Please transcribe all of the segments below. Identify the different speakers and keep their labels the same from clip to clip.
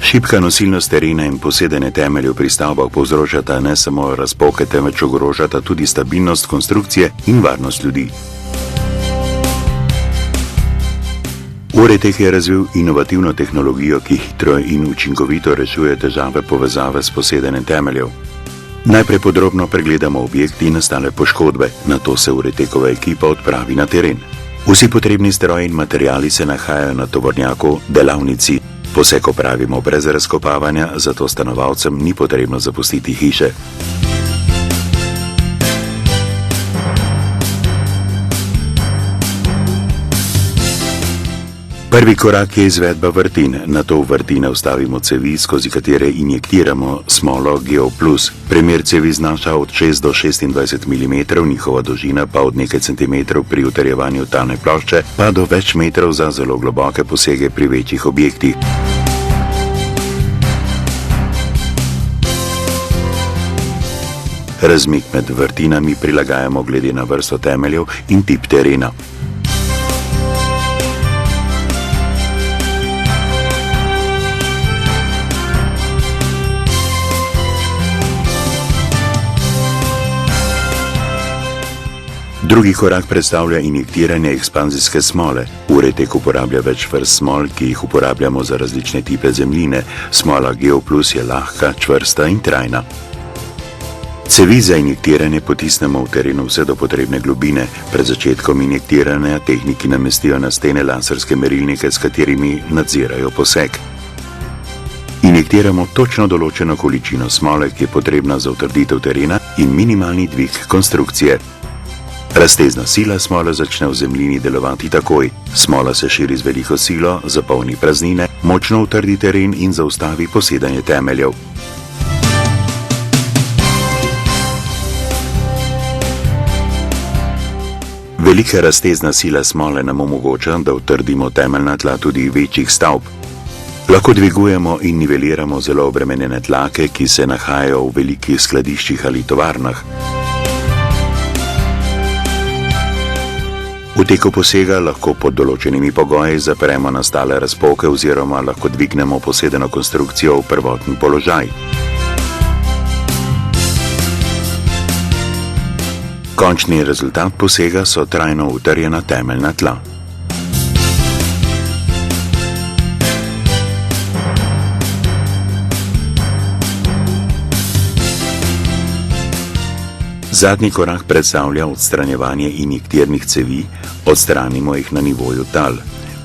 Speaker 1: Šibka nosilnost terena in posedene temelje v stavbah povzročata ne samo razpoke, temveč ogrožata tudi stabilnost konstrukcije in varnost ljudi. Uretek je razvil inovativno tehnologijo, ki hitro in učinkovito rešuje težave povezave s posedanjem temeljev. Najprej podrobno pregledamo objekt in nastale poškodbe, nato se Uretekova ekipa odpravi na teren. Vsi potrebni stroji in materiali se nahajajo na tovornjaku, delavnici. Poseg opravimo brez razkopavanja, zato stanovalcem ni potrebno zapustiti hiše. Prvi korak je izvedba vrtin, nato v vrtine vstavimo cevi, skozi katere injektiramo smolo Geoplus. Premer cevi znaša od 6 do 26 mm, njihova dolžina pa od nekaj centimetrov pri utrjevanju talne plošče, pa do več metrov za zelo globoke posege pri večjih objektih. Razmik med vrtinami prilagajamo glede na vrsto temeljev in tip terena. Drugi korak predstavlja injektiranje ekspanzijske smole. Uretek uporablja več vrst smol, ki jih uporabljamo za različne tipe zemljine. Smola Geoplus je lahka, čvrsta in trajna. Cevi za injektiranje potisnemo v terenu vse do potrebne globine. Pred začetkom injektiranja tehniki namestijo na stene laserske merilnike, s katerimi nadzirajo poseg. Injektiramo točno določeno količino smole, ki je potrebna za utrditev terena in minimalni dvig konstrukcije. Raztezna sila smole začne v zemljini delovati takoj. Smola se širi z veliko silo, zapolni praznine, močno utrdi teren in zaustavi posedanje temeljev. Velika raztezna sila smole nam omogoča, da utrdimo temeljna tla tudi večjih stavb. Lahko dvigujemo in niveliramo zelo obremenjene tlake, ki se nahajajo v velikih skladiščih ali tovarnah. V teku posega lahko pod določenimi pogoji zapremo nastale razpoke oziroma lahko dvignemo posedeno konstrukcijo v prvotni položaj. Končni rezultat posega so trajno utrjena temeljna tla. Zadnji korak predstavlja odstranjevanje injektirnih cevi, odstranimo jih na nivoju tal.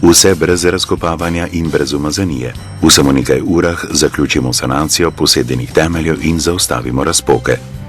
Speaker 1: Vse brez razkopavanja in brez umazanije. V samo nekaj urah zaključimo sanacijo posedenih temeljev in zaustavimo razpoke.